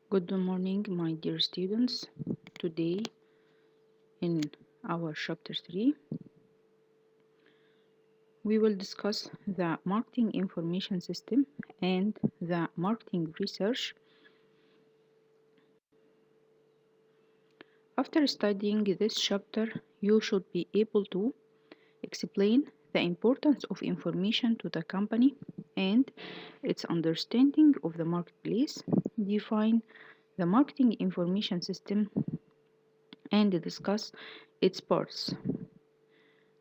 Good morning, my dear students. Today, in our chapter 3, we will discuss the marketing information system and the marketing research. After studying this chapter, you should be able to explain the importance of information to the company and its understanding of the marketplace, define the marketing information system, and discuss its parts.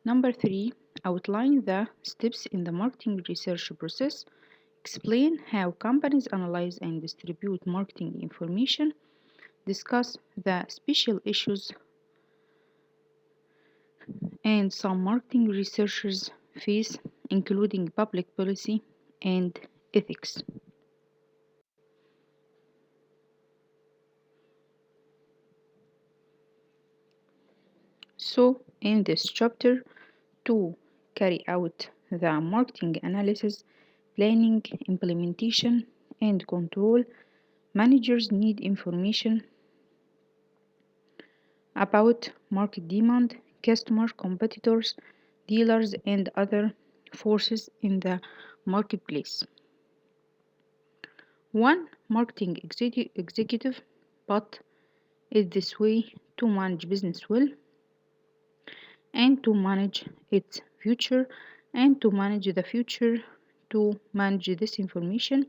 Number 3, outline the steps in the marketing research process. Explain how companies analyze and distribute marketing information. Discuss the special issues and some marketing researchers face, including public policy and ethics. So, in this chapter, to carry out the marketing analysis, planning, implementation, and control, managers need information about market demand, customer, competitors, dealers, and other forces in the marketplace. One marketing executive but is this way to manage business well and to manage its future and to manage the future to manage this information.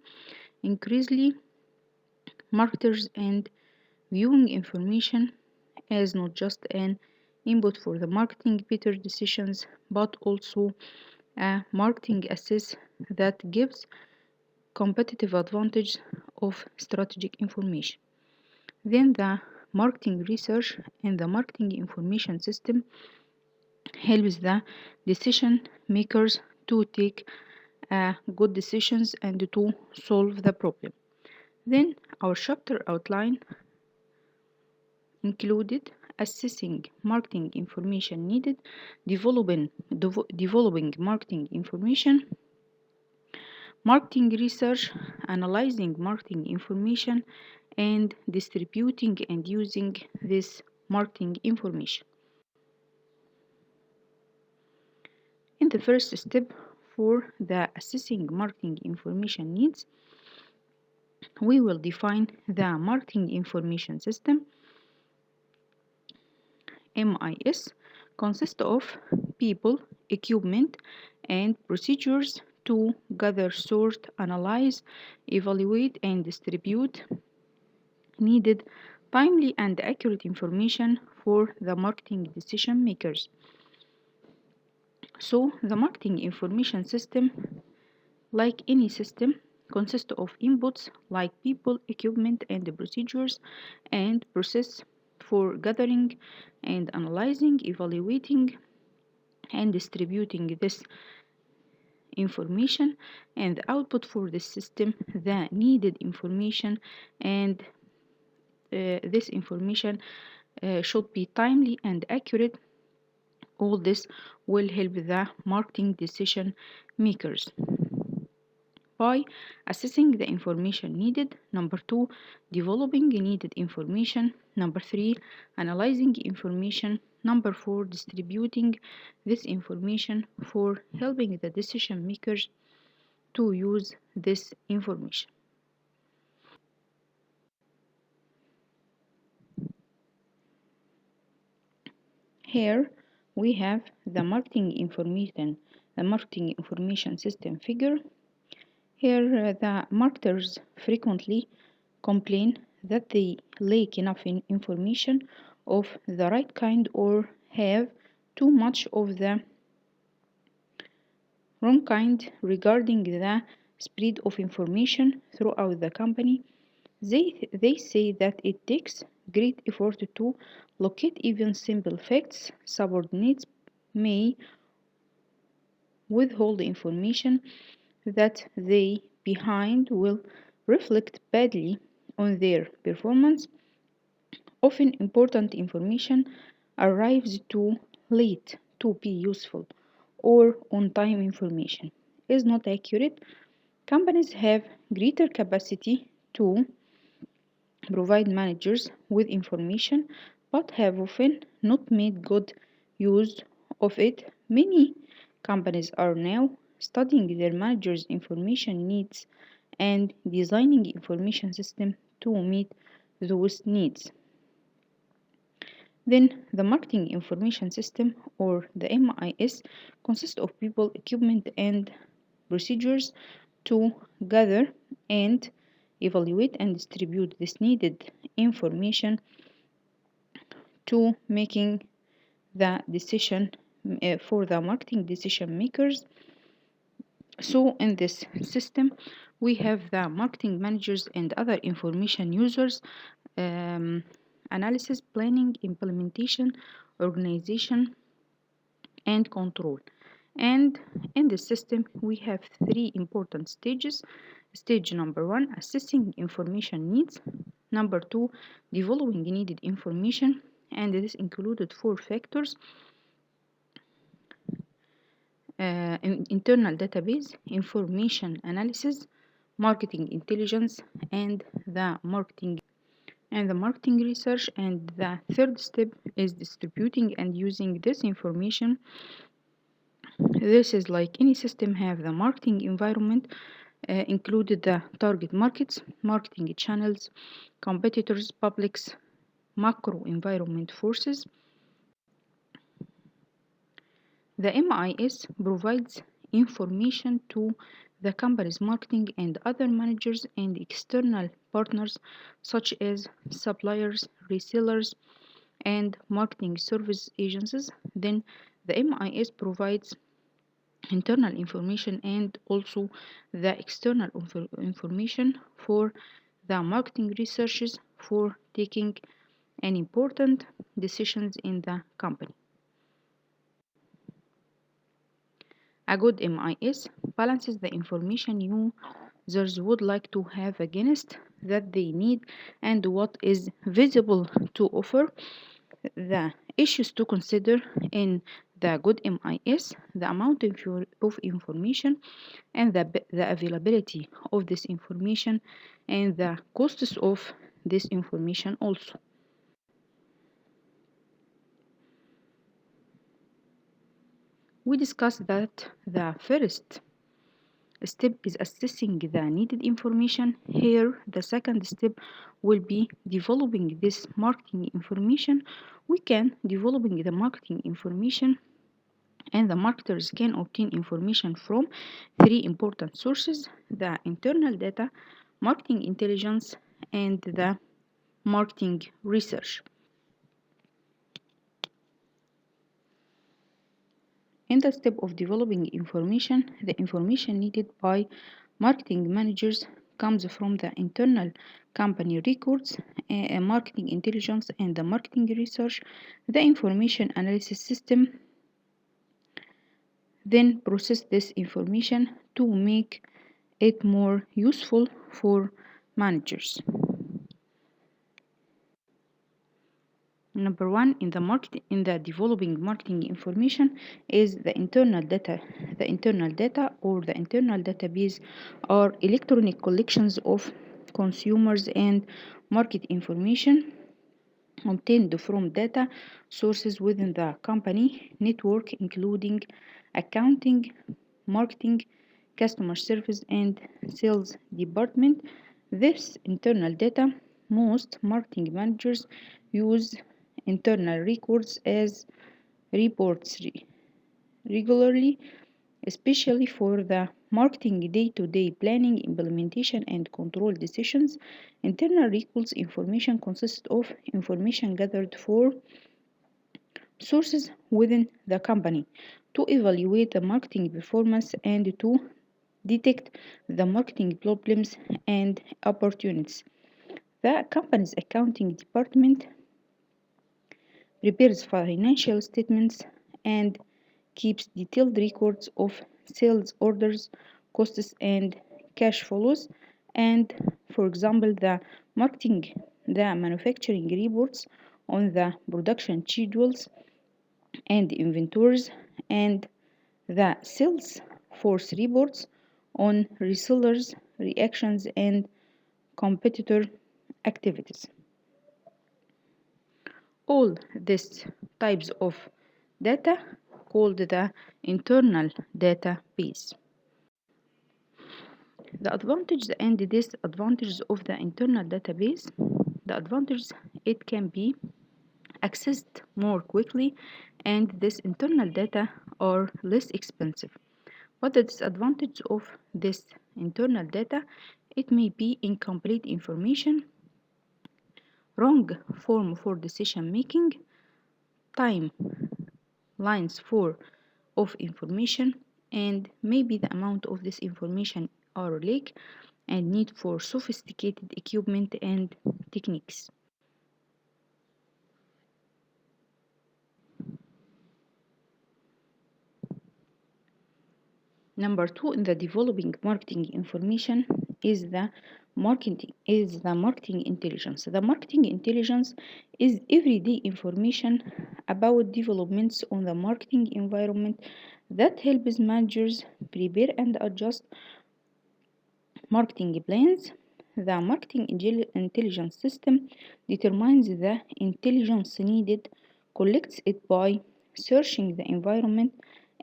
Increasingly, marketers and viewing information as not just an input for the marketing better decisions but also a marketing assess that gives competitive advantage of strategic information. Then the marketing research and the marketing information system helps the decision makers to take good decisions and to solve the problem. Then our chapter outline included assessing marketing information needed, developing marketing information, marketing research, analyzing marketing information, and distributing and using this marketing information. In the first step for the assessing marketing information needs, we will define the marketing information system. MIS consists of people, equipment, and procedures to gather, sort, analyze, evaluate, and distribute needed timely and accurate information for the marketing decision makers. So, the marketing information system, like any system, consists of inputs like people, equipment, and procedures, and process for gathering and analyzing, evaluating, and distributing this information, and the output for the system, the needed information, and this information should be timely and accurate. All this will help the marketing decision makers by assessing the information needed. Number 2, developing needed information. Number 3, analyzing information. Number 4, distributing this information for helping the decision makers to use this information. Here we have the marketing information system figure. Here the marketers frequently complain that they lack enough information of the right kind or have too much of the wrong kind regarding the spread of information throughout the company. They say that it takes great effort to locate even simple facts. Subordinates may withhold information that they behind will reflect badly on their performance. Often important information arrives too late to be useful, or on time information is not accurate. Companies have greater capacity to provide managers with information but have often not made good use of it. Many companies are now studying their managers' information needs and designing information system to meet those needs. Then the marketing information system or the MIS consists of people, equipment and procedures to gather and evaluate and distribute this needed information to making the decision for the marketing decision makers. So in this system we have the marketing managers and other information users, analysis, planning, implementation, organization and control. And in this system we have three important stages. Stage number 1, assessing information needs. Number 2, developing needed information, and this included 4 factors: internal database, information analysis, marketing intelligence, and the marketing research. And the third step is distributing and using this information. This is like any system have the marketing environment, included the target markets, marketing channels, competitors, publics, macro environment forces. The MIS provides information to the company's marketing and other managers and external partners such as suppliers, resellers, and marketing service agencies. Then the MIS provides internal information and also the external information for the marketing researchers for taking an important decisions in the company. A good MIS balances the information users would like to have against that they need and what is visible to offer. The issues to consider in the good MIS: the amount of information and the availability of this information and the costs of this information also. We discussed that the first step is assessing the needed information. Here, the second step will be developing this marketing information. We can developing the marketing information, and the marketers can obtain information from three important sources: the internal data, marketing intelligence, and the marketing research. In the step of developing information, the information needed by marketing managers comes from the internal company records, marketing intelligence, and the marketing research. The information analysis system then process this information to make it more useful for managers. Number 1 in the developing marketing information is the internal data. The internal data or the internal database are electronic collections of consumers and market information obtained from data sources within the company network, including accounting, marketing, customer service, and sales department. This internal data, most marketing managers use internal records as reports regularly, especially for the marketing day-to-day planning, implementation, and control decisions. Internal records information consists of information gathered for sources within the company to evaluate the marketing performance and to detect the marketing problems and opportunities. The company's accounting department prepares financial statements and keeps detailed records of sales orders, costs, and cash flows. And for example, the manufacturing reports on the production schedules and inventories, and the sales force reports on resellers' reactions and competitor activities. All these types of data called the internal database. The advantages and disadvantages of the internal database. The advantages, it can be accessed more quickly and this internal data are less expensive. But the disadvantage of this internal data, it may be incomplete information, wrong form for decision making, timelines of information, and maybe the amount of this information are lake and need for sophisticated equipment and techniques. Number two, in the developing marketing information is the marketing intelligence. The marketing intelligence is everyday information about developments on the marketing environment that helps managers prepare and adjust marketing plans. The marketing intelligence system determines the intelligence needed, collects it by searching the environment,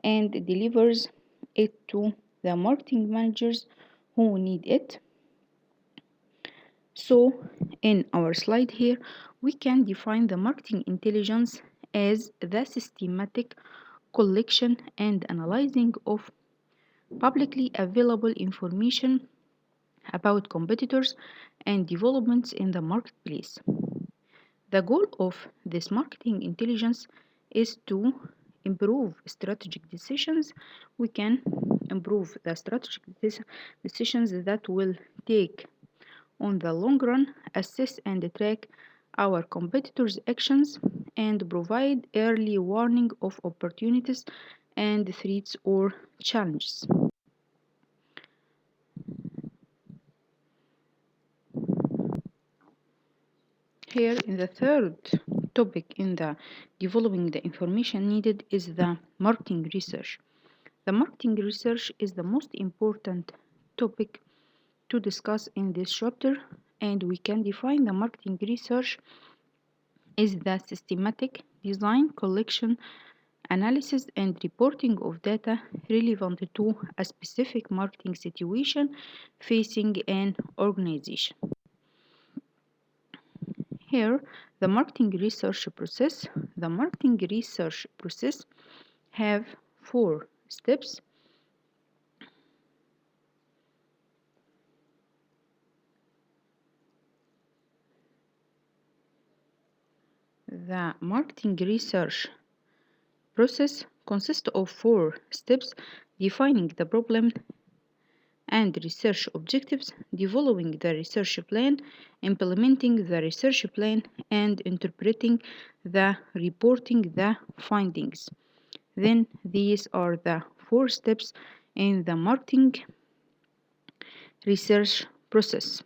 and delivers it to the marketing managers who need it. So, in our slide here, we can define the marketing intelligence as the systematic collection and analyzing of publicly available information about competitors and developments in the marketplace. The goal of this marketing intelligence is to improve strategic decisions. We can improve the strategic decisions that will take on the long run, assess and track our competitors' actions, and provide early warning of opportunities and threats or challenges. Here in the third topic in the developing the information needed is the marketing research. The marketing research is the most important topic to discuss in this chapter, and we can define the marketing research is the systematic design, collection, analysis, and reporting of data relevant to a specific marketing situation facing an organization. Here, the marketing research process. The marketing research process have 4 steps. The marketing research process consists of 4 steps: defining the problem and research objectives, developing the research plan, implementing the research plan, and interpreting reporting the findings. Then these are the 4 steps in the marketing research process.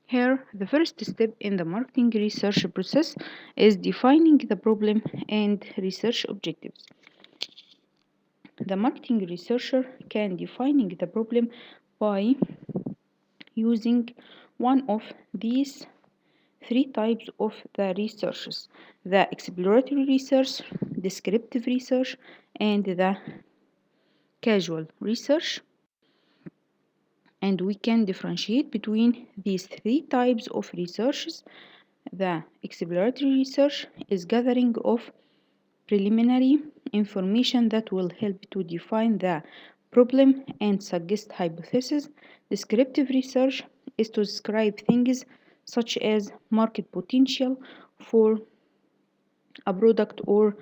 Here, the first step in the marketing research process is defining the problem and research objectives. The marketing researcher can define the problem by using one of these 3 types of the researches: the exploratory research, descriptive research, and the casual research. And we can differentiate between these 3 types of researches. The exploratory research is gathering of preliminary information that will help to define the problem and suggest hypotheses. Descriptive research is to describe things such as market potential for a product or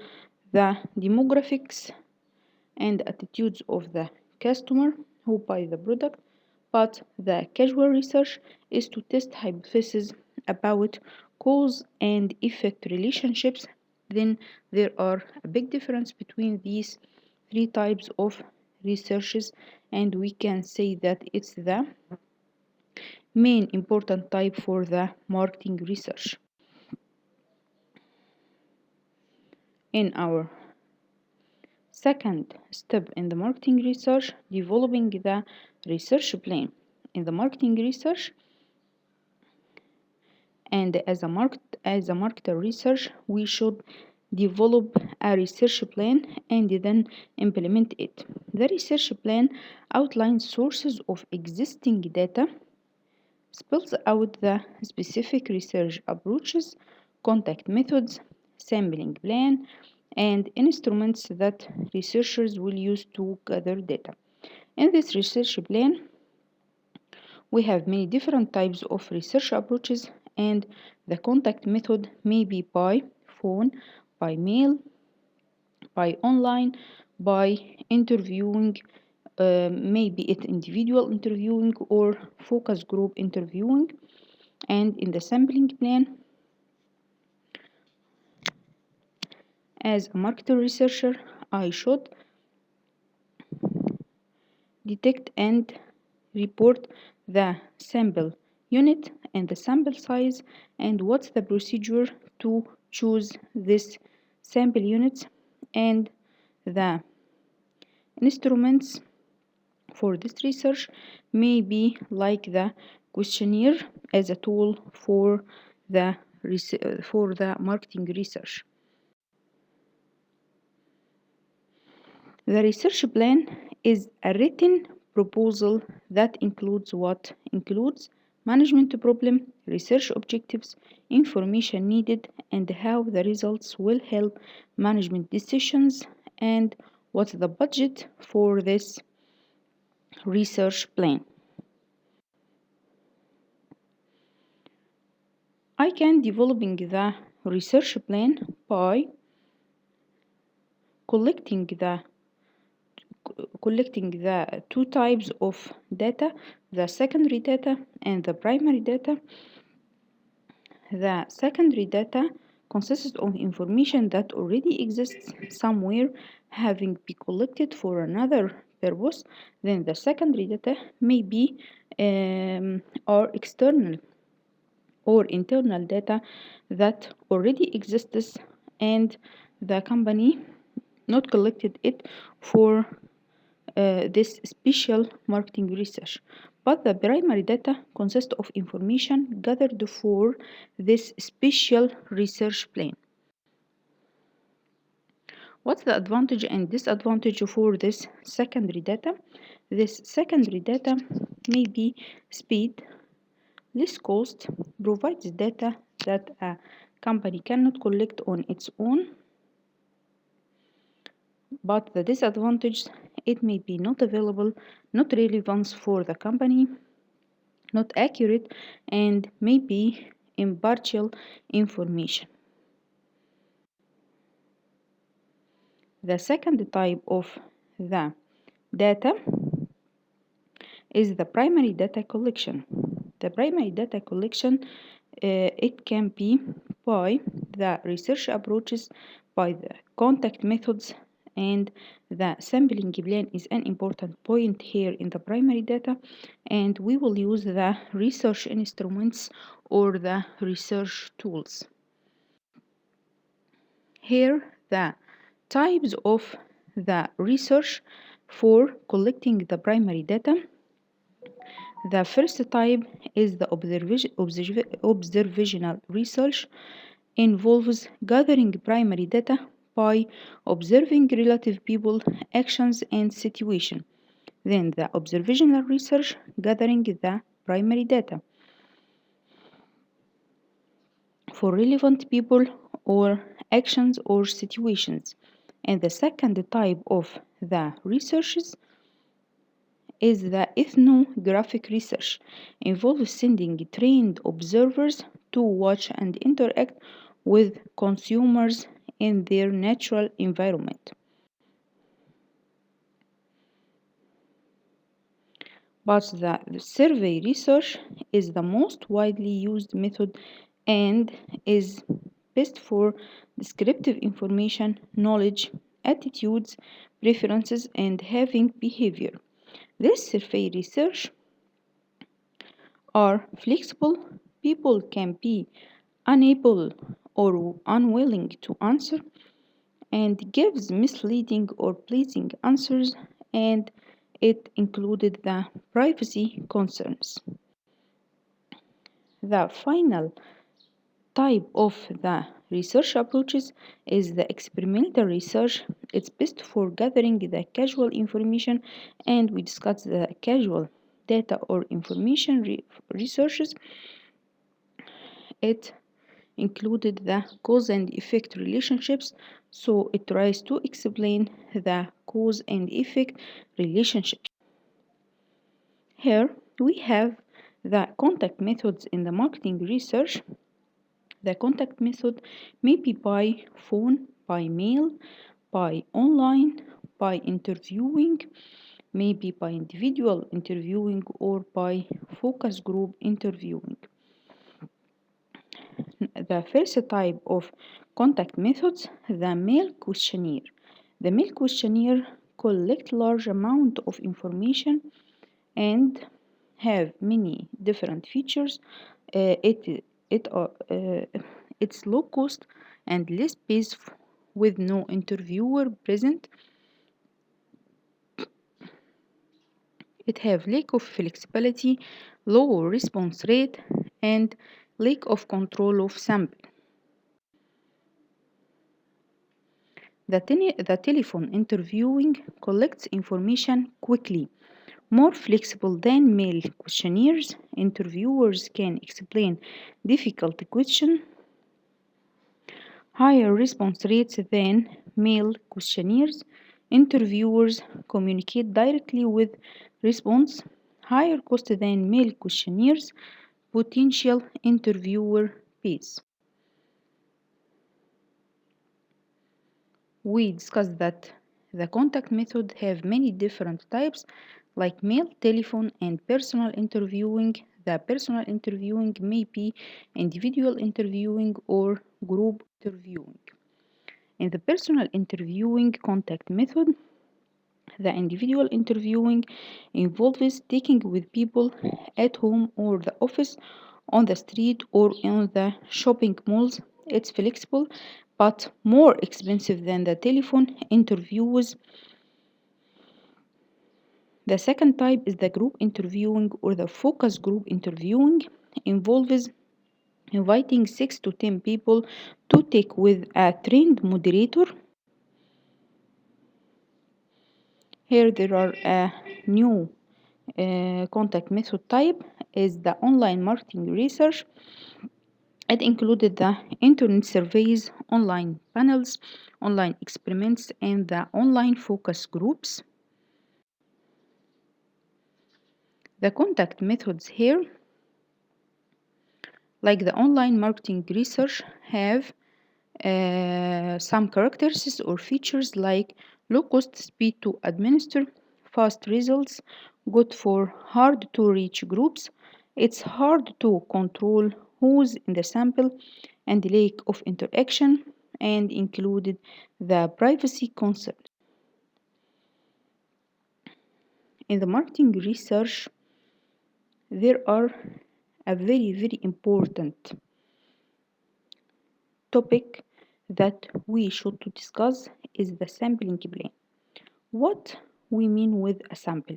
the demographics and attitudes of the customer who buy the product. But the casual research is to test hypotheses about cause and effect relationships. Then there are a big difference between these 3 types of researches, and we can say that it's the main important type for the marketing research. In our second step in the marketing research, developing the research plan. in the marketing research. And as a marketer research, we should develop a research plan and then implement it. The research plan outlines sources of existing data, spells out the specific research approaches, contact methods, sampling plan, and instruments that researchers will use to gather data. In this research plan, we have many different types of research approaches, and the contact method may be by phone, by mail, by online, by interviewing, maybe it individual interviewing or focus group interviewing. And in the sampling plan, as a marketer researcher, I should detect and report the sample unit and the sample size and what's the procedure to choose this sample units and the instruments for this research may be like the questionnaire as a tool for the marketing research. The research plan is a written proposal that includes what? Includes management problem, research objectives, information needed, and how the results will help management decisions, and what's the budget for this research plan. I can developing the research plan by collecting the two types of data, the secondary data and the primary data. The secondary data consists of information that already exists somewhere having been collected for another purpose. Then the secondary data may be or external or internal data that already exists and the company not collected it for this special marketing research. But the primary data consists of information gathered for this special research plan. What's the advantage and disadvantage for this secondary data? This secondary data may be speed, less cost, provides data that a company cannot collect on its own. But the disadvantage, it may be not available, not relevant for the company, not accurate, and may be impartial information. The second type of the data is the primary data collection. The primary data collection, it can be by the research approaches, by the contact methods, and the sampling plan is an important point here in the primary data, and we will use the research instruments or the research tools. Here the types of the research for collecting the primary data. The first type is the observational research, involves gathering primary data by observing relative people, actions, and situation. Then the observational research, gathering the primary data for relevant people or actions or situations. And the second type of the researches is the ethnographic research, involves sending trained observers to watch and interact with consumers in their natural environment. But the survey research is the most widely used method and is best for descriptive information, knowledge, attitudes, preferences, and having behavior. This survey research are flexible. People can be unable or unwilling to answer and gives misleading or pleasing answers, and it included the privacy concerns. The final type of the research approaches is the experimental research. It's best for gathering the casual information, and we discuss the casual data or information researches. It included the cause and effect relationships, so it tries to explain the cause and effect relationships. Here we have the contact methods in the marketing research. The contact method may be by phone, by mail, by online, by interviewing, maybe by individual interviewing, or by focus group interviewing. The first type of contact methods, the mail questionnaire. The mail questionnaire collects large amount of information and have many different features. It's low cost and less space with no interviewer present. It have lack of flexibility, low response rate, and lack of control of sample. The telephone interviewing collects information quickly. More flexible than mail questionnaires, interviewers can explain difficult questions. Higher response rates than mail questionnaires, interviewers communicate directly with response. Higher cost than mail questionnaires, potential interviewer base. We discussed that the contact method have many different types like mail, telephone, and personal interviewing. The personal interviewing may be individual interviewing or group interviewing. In the personal interviewing contact method, the individual interviewing involves taking with people at home or the office, on the street, or in the shopping malls. It's flexible but more expensive than the telephone interviews. The second type is the group interviewing or the focus group interviewing. Involves inviting 6 to 10 people to take with a trained moderator. Here there are a new contact method type is the online marketing research. It included the internet surveys, online panels, online experiments, and the online focus groups. The contact methods here, like the online marketing research, have some characteristics or features like low cost, speed to administer, fast results, good for hard to reach groups. It's hard to control who's in the sample and lack of interaction, and included the privacy concept. In the marketing research, there are a very important topic that we should discuss is the sampling plan. What we mean with a sample?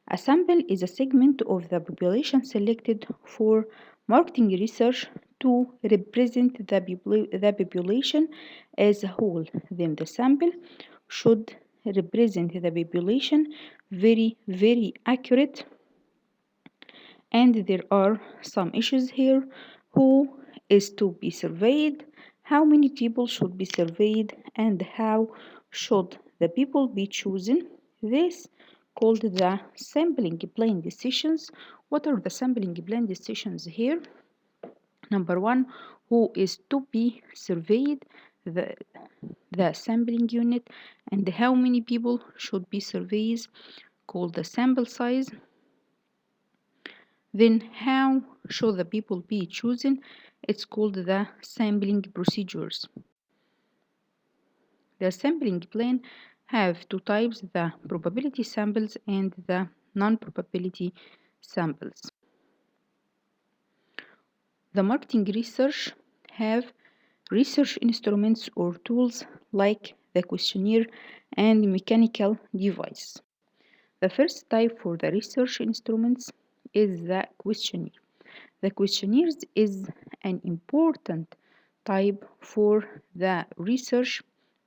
A sample is a segment of the population selected for marketing research to represent the population as a whole. Then the sample should represent the population very accurate. And there are some issues here. Who is to be surveyed? How many people should be surveyed? And how should the people be chosen? This called the sampling plan decisions. What are the sampling plan decisions here? Number one, who is to be surveyed? The sampling unit, and how many people should be surveyed, called the sample size. Then how should the people be chosen? It's called the sampling procedures. The sampling plan have two types, the probability samples and the non-probability samples. The marketing research have research instruments or tools like the questionnaire and mechanical device. The first type for the research instruments is the questionnaire. The questionnaires is an important type for the research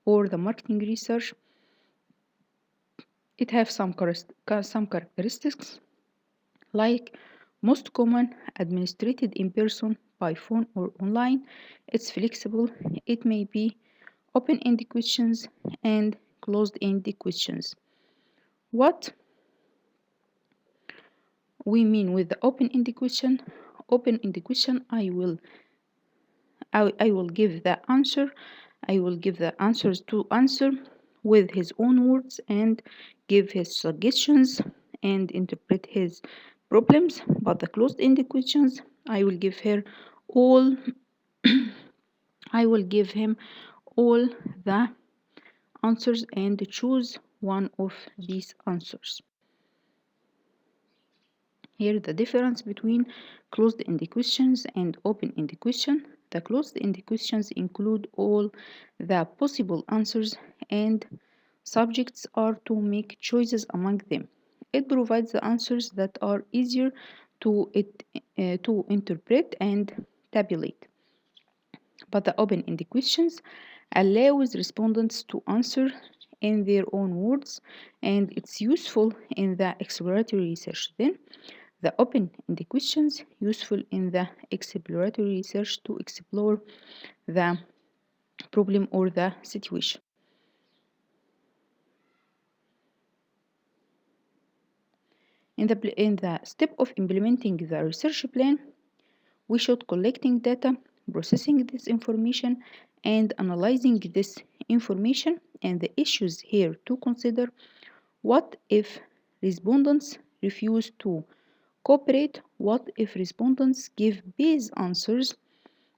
or the marketing research. It has some characteristics like most common administered in person, by phone or online. It's flexible. It may be open-ended questions and closed-ended questions. What we mean with the open-ended question? Open-ended question, I will give the answer. I will give the answers to answer with his own words and give his suggestions and interpret his problems. But the closed-ended questions, I will give her all I will give him all the answers and choose one of these answers. Here the difference between closed-ended questions and open-ended question. The closed-ended questions include all the possible answers and subjects are to make choices among them. It provides the answers that are easier to interpret and tabulate. But the open-ended questions allows respondents to answer in their own words and it's useful in the exploratory research. Then the open-ended questions useful in the exploratory research to explore the problem or the situation. In the step of implementing the research plan, we should collecting data, processing this information, and analyzing this information. And the issues here to consider: what if respondents refuse to cooperate? What if respondents give base answers?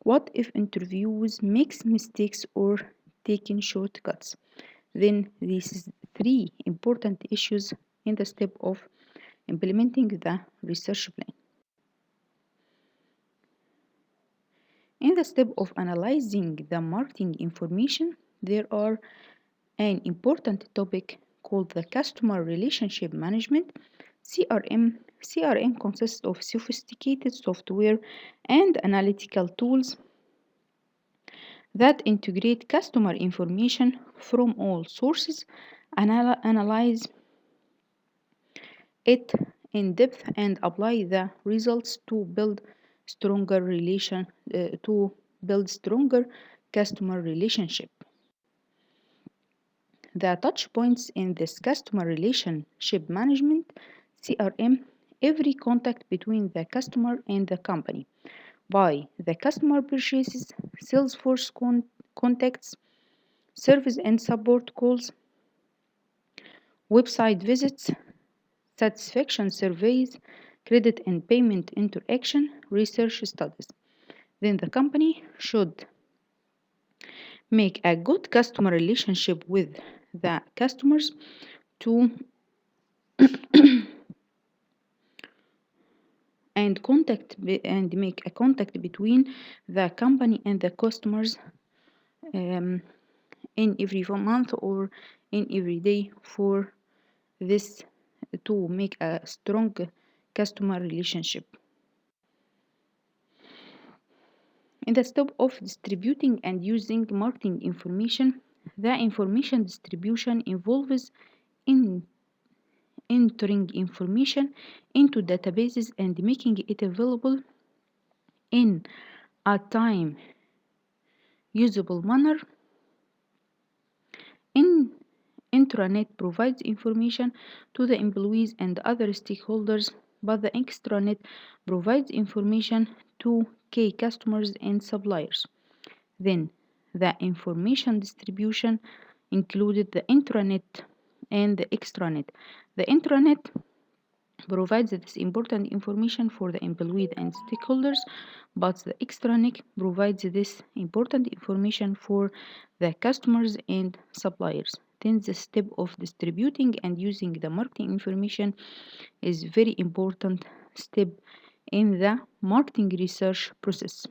What if interviews makes mistakes or taking shortcuts? Then these is three important issues in the step of implementing the research plan. In the step of analyzing the marketing information, there are an important topic called the customer relationship management, CRM. CRM consists of sophisticated software and analytical tools that integrate customer information from all sources, analyze it in depth and apply the results to build stronger customer relationship. The touch points in this customer relationship management CRM: every contact between the customer and the company, by the customer purchases, Salesforce contacts, service and support calls, website visits, satisfaction surveys, credit and payment interaction, research studies. Then the company should make a good customer relationship with the customers to and make a contact between the company and the customers in every month or in every day for this to make a strong customer relationship. In the step of distributing and using marketing information, the information distribution involves in entering information into databases and making it available in a time usable manner. Intranet provides information to the employees and other stakeholders, but the extranet provides information to key customers and suppliers. Then, the information distribution included the intranet and the extranet. The intranet provides this important information for the employee and stakeholders, but the extranet provides this important information for the customers and suppliers. Then the step of distributing and using the marketing information is very important step in the marketing research process.